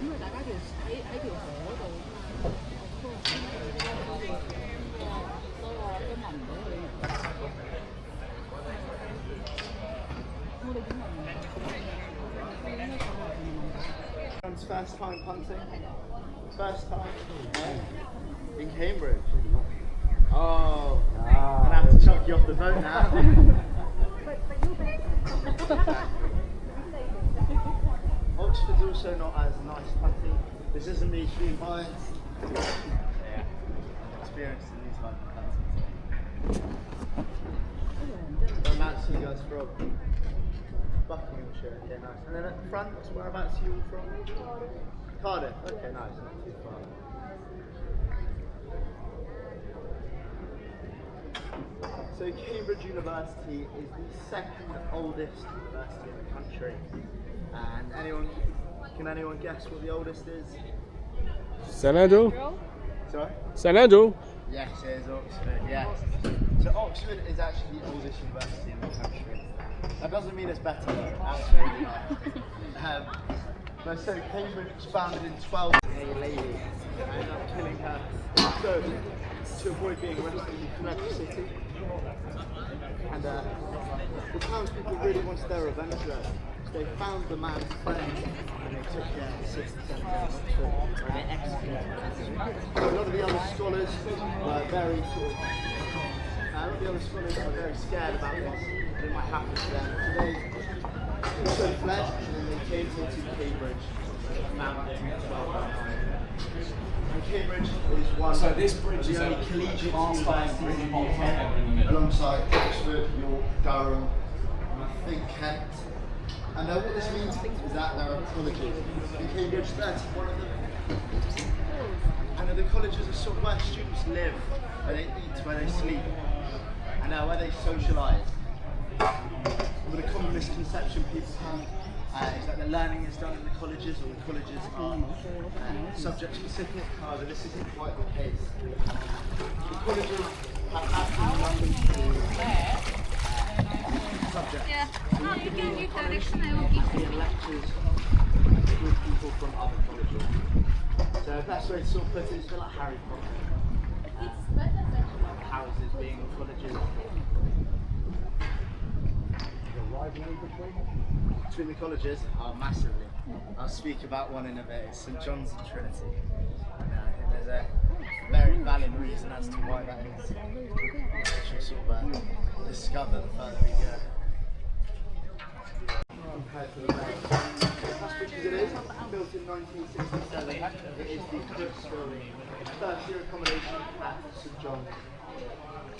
因為大家喺條河度，所以話都聞唔到佢。我哋點聞唔到？應該講話。First time punting? First time? Yeah. In Cambridge? Oh, I'm gonna have to chuck you off the boat now. Oxford's also not as nice punting. This isn't me being biased. Yeah, experienced in these type of puntings. Whereabouts are you guys from? Buckinghamshire, okay, nice. And then at the front, whereabouts are you all from? Cardiff, okay, nice, not too far. So Cambridge University is the second oldest university in the country. And can anyone guess what the oldest is? St Andrew? Sorry? St Andrew? Yes, it is Oxford, yes. So Oxford is actually the oldest university in the country. That doesn't mean it's better though, absolutely not. But so Cambridge was founded in 12. A lady ended up killing her so to avoid being arrested, she fled the city. And the townspeople really wanted their revenge though. So they found the man's friend and they took their sister to Oxford where they executed him. So a lot of the other scholars were very scared about what might happen to them. So they also fled and then they came to Cambridge, founded in 1209. And Cambridge is one So this bridge of is the only a collegiate fast universities in the in the UK, middle. alongside Oxford, York, Durham, and I think Kent. And what this means is that there are colleges. In Cambridge, 31 of them. And the colleges are sort of where students live, where they eat, where they sleep, and where they socialise. But the common misconception people have is that the learning is done in the colleges, or the colleges are subject specific. However, this isn't quite the case. The colleges have actually nothing to do with subjects. Yeah. No, you can give direction, I will Being give lectures with people from other colleges. So the best way to sort of put it is a bit like Harry Potter. Houses being colleges. Between the colleges? Oh, massively. I'll speak about one in a bit. It's St John's and Trinity. And there's a very valid reason as to why that is. Which we'll sort of discover the further we go. Compared to the rest. That's because it is built in 1967. It is the first building, first year accommodation at St John's.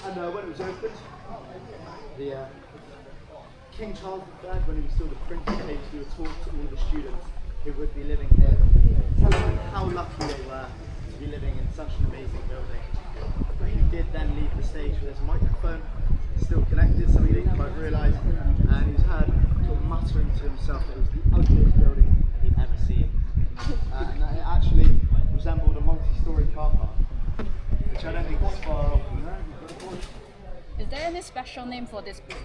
And when it was opened, the King Charles III, when he was still the Prince of Wales, he was taught to all the students who would be living here, telling them how lucky they were to be living in such an amazing building. But he did then leave the stage with his microphone still connected, so he didn't quite realise, and he was heard sort of muttering to himself that it was the ugliest building he'd ever seen. And that it actually resembled a multi-storey car park, which I don't think is far off from there. Is there any special name for this bridge?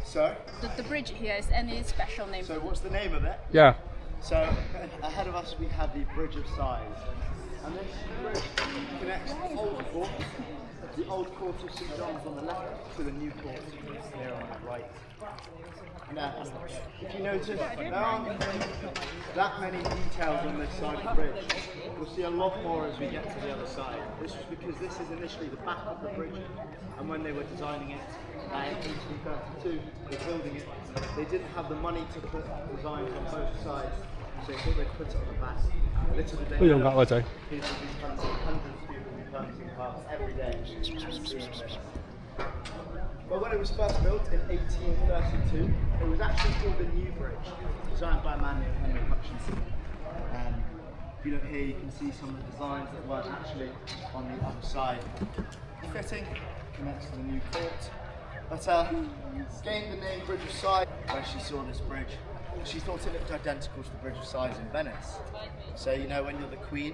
So? The bridge here, is any special name? So what's the name of it? Yeah. So ahead of us we have the Bridge of Sighs, and this bridge connects the old court of St John's on the left to the new court here on the right. Now, if you notice, there aren't that many details on this side of the bridge. We'll see a lot more as we get to the other side. This was because this is initially the back of the bridge, and when they were designing it in 1832, they were building it, they didn't have the money to put designs on both sides, so they thought they'd put it on the back. Little did they know, people would be punting, hundreds of people would be punting past every day. But when it was first built in 1832, it was actually called the New Bridge, designed by a man named Henry Hutchinson. If you look here, you can see some of the designs that weren't actually on the other side. Fitting connects to the new court. But gained the name Bridge of Sighs when she saw this bridge. She thought it looked identical to the Bridge of Sighs in Venice. So you know when you're the Queen,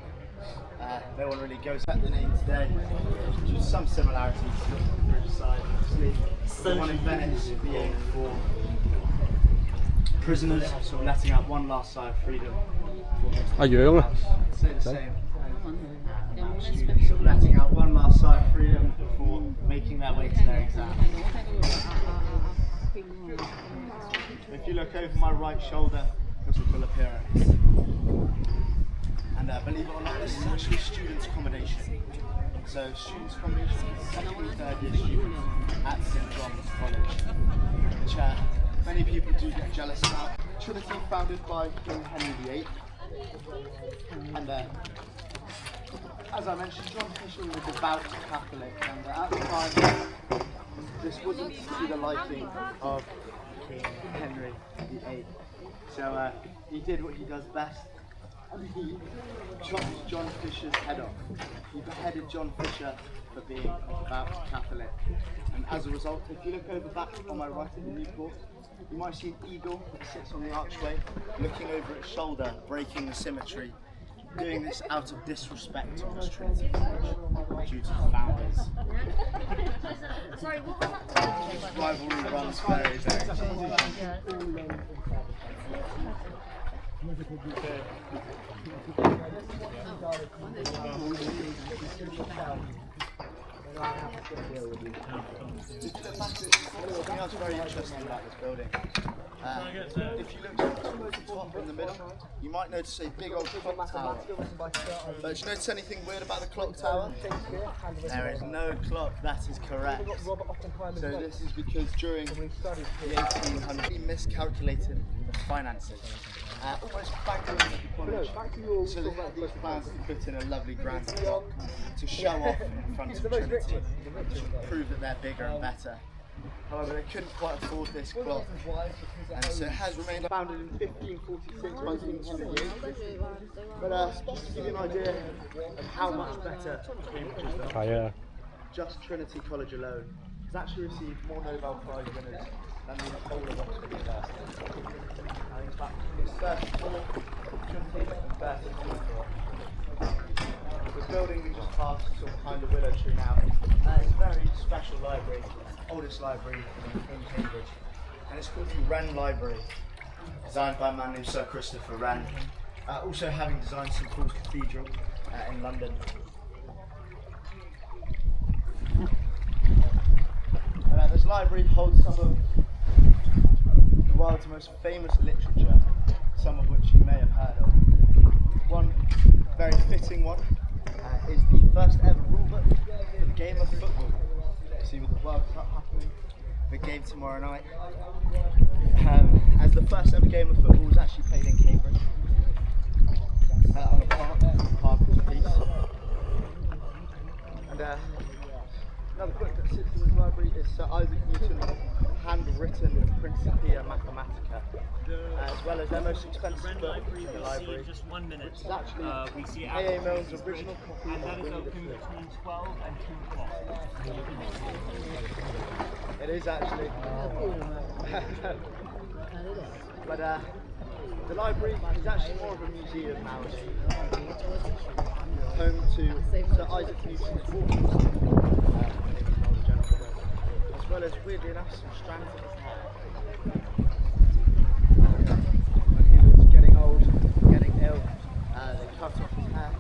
no one really goes back the name today. Just some similarities to the Bridge of Sighs. Obviously, the one in Venice being for prisoners, sort of letting out one last sigh of freedom. Young. Say the same. Students sort of letting out one last sigh of freedom before making their way to their exam. If you look over my right shoulder, this will fill appearance. And believe it or not, this is actually students' accommodation. So students' accommodation is second and third year students at St John's College, which many people do get jealous about. Trinity founded by King Henry VIII. And as I mentioned, John Fisher was a devout Catholic, and at the time, this wasn't to the liking of King Henry VIII. So he did what he does best, and he chopped John Fisher's head off. He beheaded John Fisher for being a devout Catholic. And as a result, if you look over back on my right at the new court, you might see an eagle that sits on the archway, looking over its shoulder, breaking the symmetry. Doing this out of disrespect towards Trinity College due to the founders. Sorry, what was that? This rivalry runs very, very deep. Something else very interesting about this building. If you look towards the top in the middle, you might notice a big old clock tower. But did you notice anything weird about the clock tower? There is no clock, that is correct. So this is because during the 1800s, we miscalculated the finances. Almost back to college. So they had these plans to put in a lovely grand clock to show off in front of Trinity, to prove that they're bigger and better. However, they couldn't quite afford this clock, and so it has remained founded in 1546 by King Henry VIII. But just to give you an idea of how much better Cambridge is than just Trinity College alone has actually received more Nobel Prize winners than the whole of Oxford University. In fact, it's 34, Trinity and 34. The building we just passed is sort of behind the willow tree now. It's a very special library, oldest library in Cambridge, and it's called the Wren Library, designed by a man named Sir Christopher Wren, also having designed St Paul's Cathedral in London. This library holds some of the world's most famous literature, some of which you may have heard of. One very fitting one is the first ever rulebook for the game of football. See, with the World Cup happening, the game tomorrow night, as the first ever game of football was actually played in Cambridge on a park piece. And another book that sits in the library is Sir Isaac Newton's handwritten Principia Mathematica, as well as their most expensive book in the library, just 1 minute. which is actually we see A.A. Milne's original copy and that of is Winnie the open Pooh. between 12 and 2 o'clock. It is actually. But the library is actually more of a museum now. It's home to Sir Isaac Newton's walking stick, as well as, weirdly enough, some strands of his hair. When he was getting old, getting ill, they cut off his hair.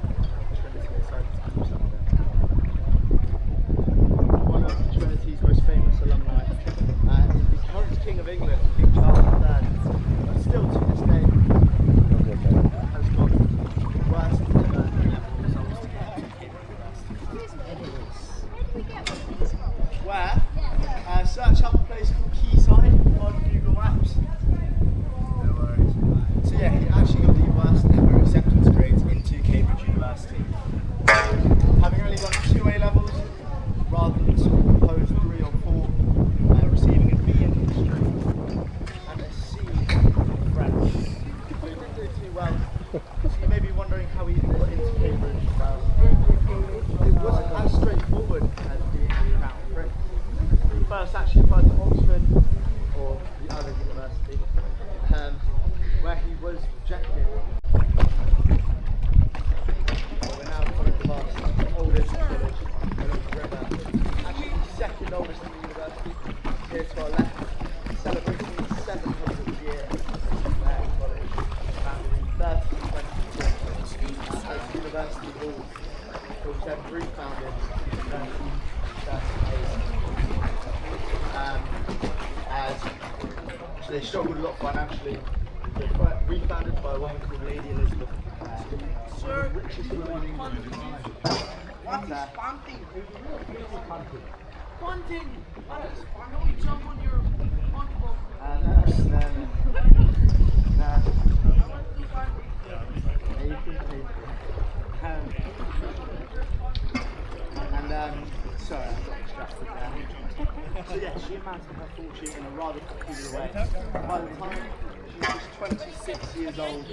Trinity decided to keep some of it. One of Trinity's most famous alumni is the current King of England, King Charles III, but still to this day has got the worst ever level results to get into Cambridge University. Where search up a place called Quayside on Google Maps. No worries. So yeah, he actually got the worst ever acceptance grades into Cambridge University. Having only got 2 A levels rather than sort of proposed 3 or 4, receiving a B in history and a C in French. He didn't do too well. So you may be wondering how he got into Cambridge. Well, it wasn't as straightforward as being a Crown Prince. He first actually applied to Oxford or the other university, where he was rejected. We're now coming past the oldest village along the river, actually the second oldest in the university, here to our left, celebrating its 700th year. a lot financially. Refounded by a woman called Lady Elizabeth. The richest woman in England. What is punting? Punting! I know you jump on your punt boat. Sorry, I got distracted there. So yeah, she amassed her fortune in a rather peculiar way. By the time she was 26 years old,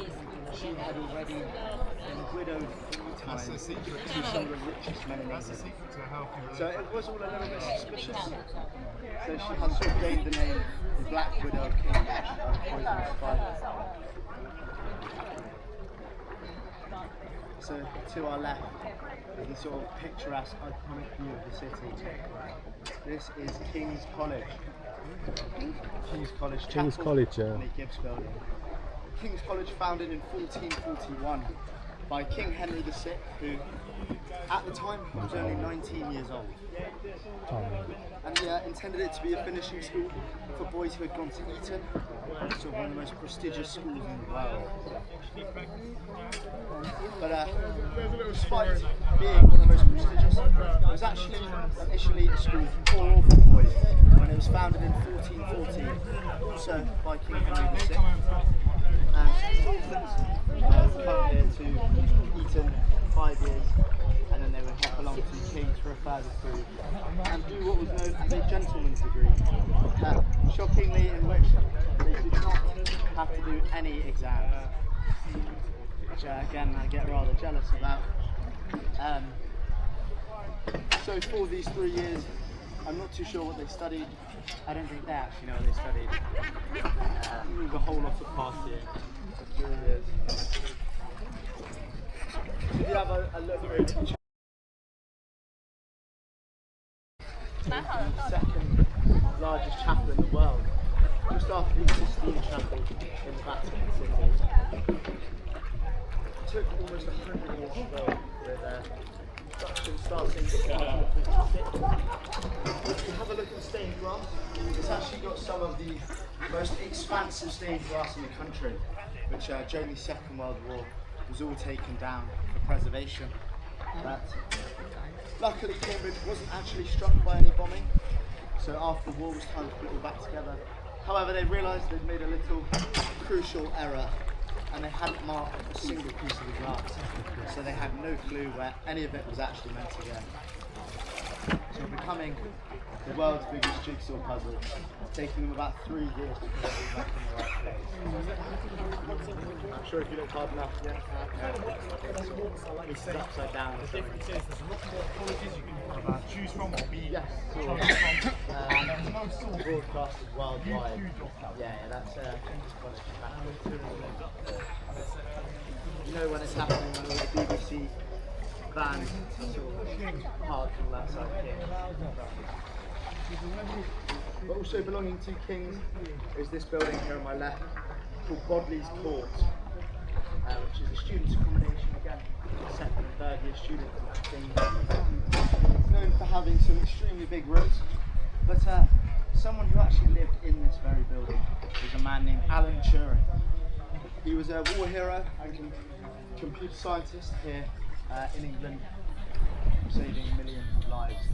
she had already been widowed 3 times to some of the richest men in England. So it was all a little bit suspicious. So she has sort of gained the name Black Widow Cambridge poisonous spider. So to our left is the sort of picturesque, iconic view of the city. This is King's College. King's College Chapel. King's College, yeah. In the Gibbs building. King's College founded in 1441 by King Henry VI, who at the time was only 19 years old. And he intended it to be a finishing school for boys who had gone to Eton, sort of one of the most prestigious schools in the world. But despite being one of the most prestigious, it was actually initially a school for orphan boys when it was founded in 1440, also by King Henry VI. And come here to Eton for 5 years, and then they would hop along to King's for a further 3 and do what was known as a gentleman's degree, shockingly in which they did not have to do any exams, which again I get rather jealous about. So for these 3 years, I'm not too sure what they studied. I don't think they actually know what they studied. It was a whole lot of partying for 3 years. So if you have a look at it, the second largest chapel in the world, just after the Sistine Chapel in the Vatican City. It took almost 100 years to build, with construction starting in 1856. If you have a look at the stained glass, it's actually got some of the most expansive stained glass in the country, which during the Second World War was all taken down for preservation. But luckily Cambridge wasn't actually struck by any bombing, so after the war it was time to put it all back together. However, they realised they'd made a little crucial error, and they hadn't marked a single piece of the glass, so they had no clue where any of it was actually meant to go. So becoming the world's biggest jigsaw puzzle, taking them about 3 years to put it all back in the right place. I'm sure if you look hard enough, this is upside down. The difference is there's a lot more colleges you can choose from or be Yes, there's no sort of broadcasted worldwide. huge Yeah, that's King's College. You know when it's happening when all the BBC vans sort of park on that side of King's. But also belonging to King's is this building here on my left called Bodley's Court, which is a student's accommodation again, second and third year students at King's. It's known for having some extremely big rooms, but someone who actually lived in this very building was a man named Alan Turing. He was a war hero and computer scientist here in England, saving millions of lives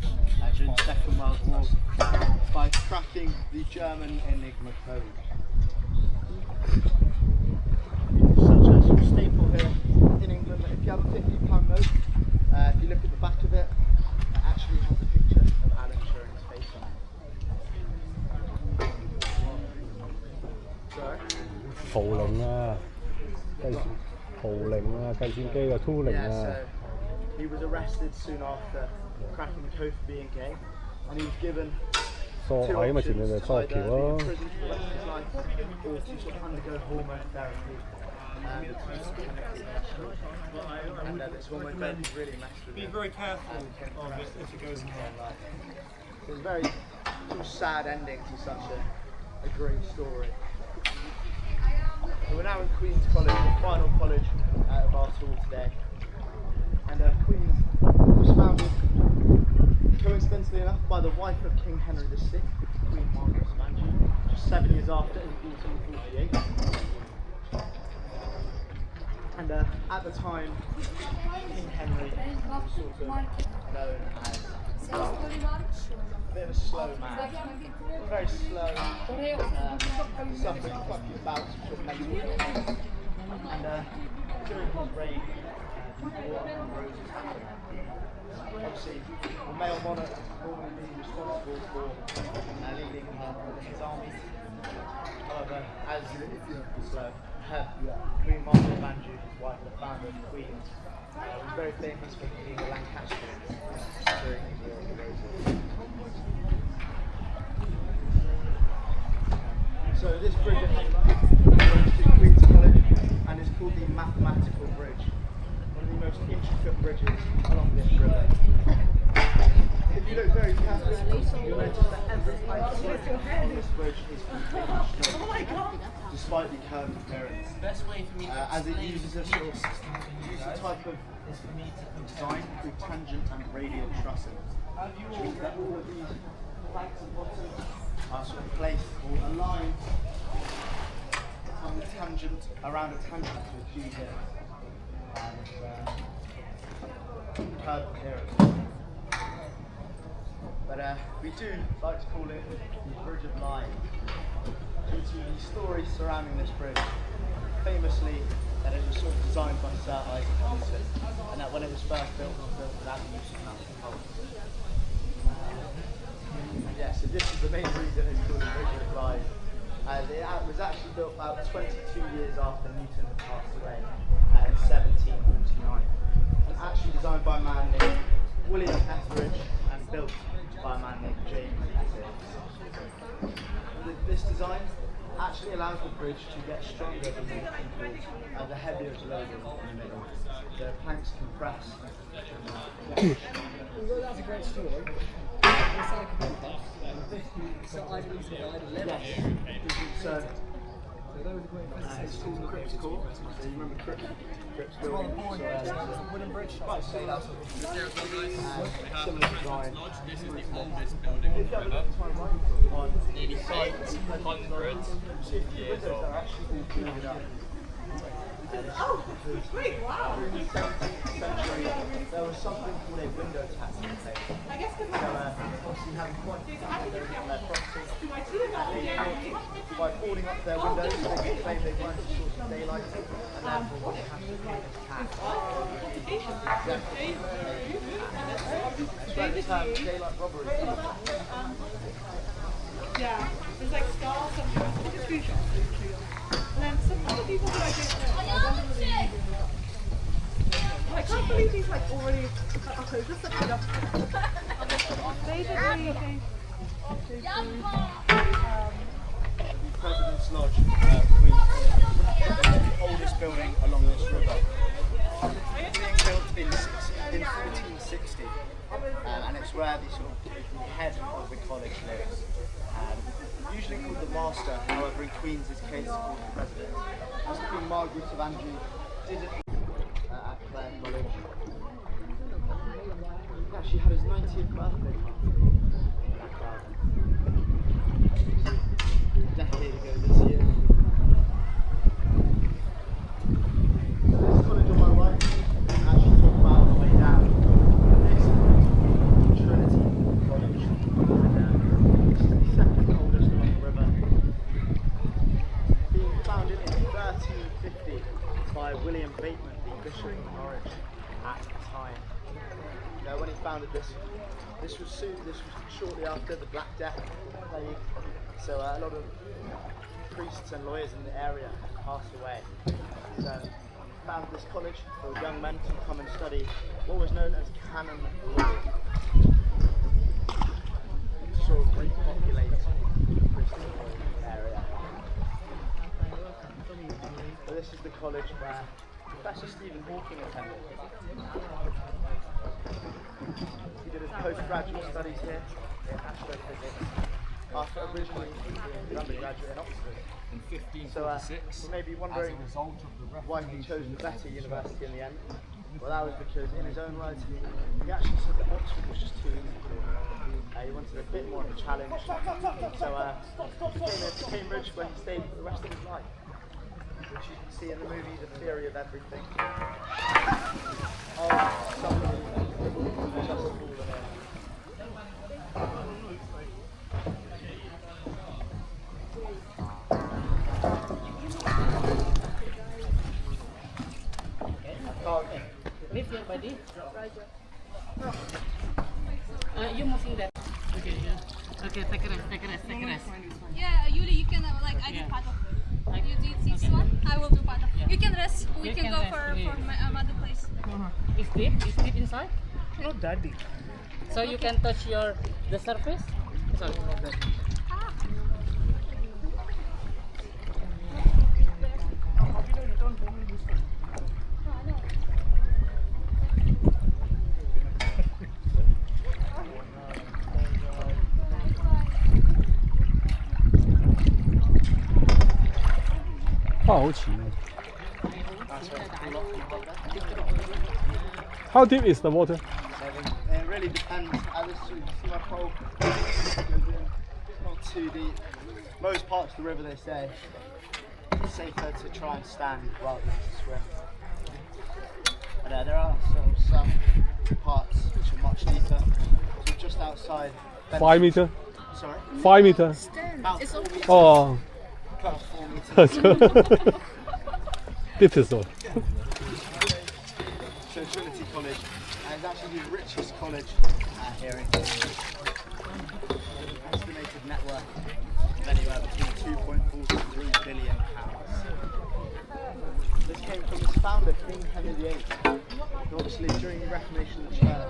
during the Second World War by cracking the German Enigma code. Such a sort of staple here in England that if you have a £50 note, if you look at the back of it, it actually has a picture of Alan Turing's face on it. Sorry? 圖靈啊，圖靈啊，計算機嘅 tooling Yeah, 啊。 so he was arrested soon after cracking the code for being gay, and he was given 疏 two 係因為前 options 面咪 to 疏 either 橋 be 咯 in。prison for the rest of his life or to sort of undergo hormone therapy and this woman really messed with be him. very careful of it if it goes in there. It was a very sort of sad ending to such a great story. So we're now in Queen's College, the final college of our tour today. And Queen's was founded, coincidentally enough, by the wife of King Henry VI, Queen Margaret of Anjou. just 7 years after in 1448. And at the time, King Henry was sort of known as a bit of a slow man, very slow, suffering quite a few bouts of mental illness. And during his reign, obviously, the male monarch normally being responsible for leading his army. However, as slow, Queen Margaret of Anjou, his wife, the founder of the Queen, was very famous for being a Lancastrian during the War of the Roses. So this bridge belongs to Queen's College and is called the Mathematical Bridge, one of the most intricate bridges along this river. If you look very carefully, you'll notice that every plank on this bridge is completely straight, despite the curved appearance, as it uses a sort of type of design called tangent and radial trussing, which means that all of these planks and bottoms are sort of placed or aligned on the tangent, around a tangent to achieve it curved appearance. But we do like to call it the Bridge of Lies, due to the story surrounding this bridge. Famously, that it was sort of designed by Sir Isaac Newton, and that when it was first built, it was built without the use of natural bolts. Yeah, so this is the main reason it's called the Bridge of Lies. It was actually built about 22 years after Newton had passed away in 1749. And actually designed by a man named William Etheridge and built by a man named James Essex. This design actually allows the bridge to get stronger than the people, the heavier it's loaded in the middle. The planks compress. Well, that's a great story. So Isaac Newton died and lived. Yes. So it's called Crips Court. So you remember Crips building? Wooden bridge. Right, so that's similar design. This is the oldest building on the river. Nearly 800 years old. Oh, great, wow! In the 17th century, there was something called a window tax in place. So, obviously, having quite a few on their property, by boarding up their windows, they could claim they weren't a source of daylight, and therefore would have to pay this tax. It's where the term daylight robbery comes from. Yeah, there's like stars on the screenshot. And then some other people who I don't know. I can't believe he's like already. Okay, just look it up. Basically, President's Lodge, Queen's College, the oldest building along this river. Being built in 1460, and it's where the sort of the head of the college lives. Usually called the master, however in Queen's case called the president. As Queen Margaret of Anjou did it at Clare College. Yeah, she had his 90th birthday party in that garden. A decade ago this year. This college on my right, as she talked about on the way down, this Trinity College. This is the second oldest along the river, being founded in 1350 by William Bateman, the Bishop of Norwich at the time. Now, when he founded this was shortly after the Black Death, the plague, so a lot of priests and lawyers in the area had passed away. So he founded this college for young men to come and study what was known as canon law. Sort of repopulate the Bristol area. So this is the college where Professor Stephen Hawking attended. He did his postgraduate studies here in astrophysics after originally doing his undergraduate in Oxford. In 1546, so you may be wondering why he chose the better university in the end. Well, that was because, in his own words, he actually said that Oxford was just too easy for him. He wanted a bit more of a challenge. So he came here to Cambridge, where he stayed for the rest of his life. Which you can see in the movie The Theory of Everything. Oh, somebody just fallen in. Lift your body. You moving there. Okay, yeah. Okay, take a rest, take a rest, take a rest. Yeah, Yuli, you can I did paddle. You did this one, I will do paddle. Yeah. You can rest. We You can can go rest, for yes. my other place. It's deep? It's deep inside? Not that deep. So you can touch the surface? Sorry, not that. How deep is the water? It really depends. As you see my pole goes in, not too deep. Most parts of the river, they say, it's safer to try and stand rather than to swim. But there are some parts which are much deeper. So just outside. 5 meter? Sorry? 5 meter? About 4 meters. Oh, About 4 meters. deep is all. So Trinity College is actually the richest college here in Cambridge. Estimated net worth of anywhere between 2.4 to 3 billion pounds. This came from its founder, King Henry VIII, who obviously during the Reformation of the Church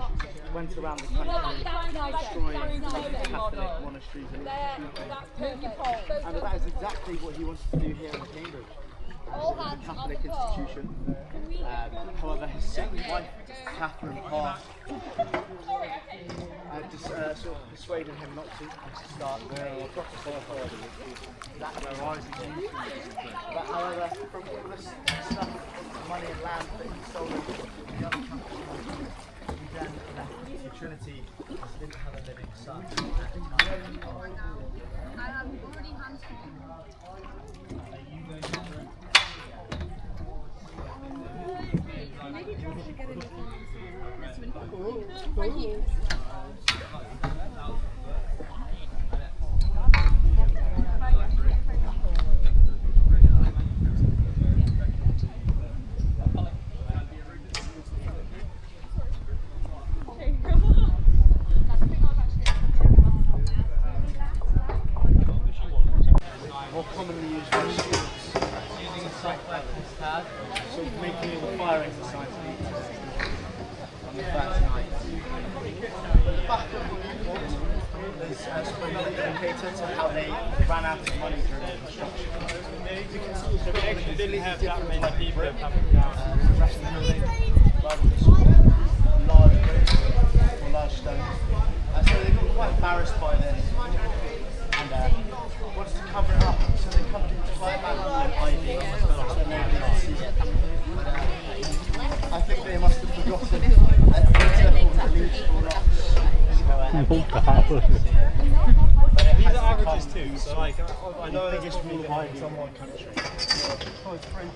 went around the country destroying Catholic monasteries and institutions. And that is exactly what he wanted to do here in Cambridge. It was a Catholic institution. However, his second wife, Catherine Parr, sort of persuaded him not to start the But however, from all this stuff, money and land that he stole from the other countries, he then left the Trinity as didn't have a living son at the time. I have already hunted. Maybe Josh should get a new phone. Right here. More commonly used by students using a software called sort of making all the fire exercises on the first night. At the back of the report, there's another indicator to how they ran out of money during the construction. You can see So we actually didn't have that many people coming the down. rest of the building, rather than sort of large bricks or large stones. So they got quite embarrassed by this and wanted to cover it up. So they covered it with quite and ivy so nobody could see it. But I think they must have forgotten that the leaves fall off. These are averages too, so like I know the biggest wall of ivy in one country. Oh, it's French.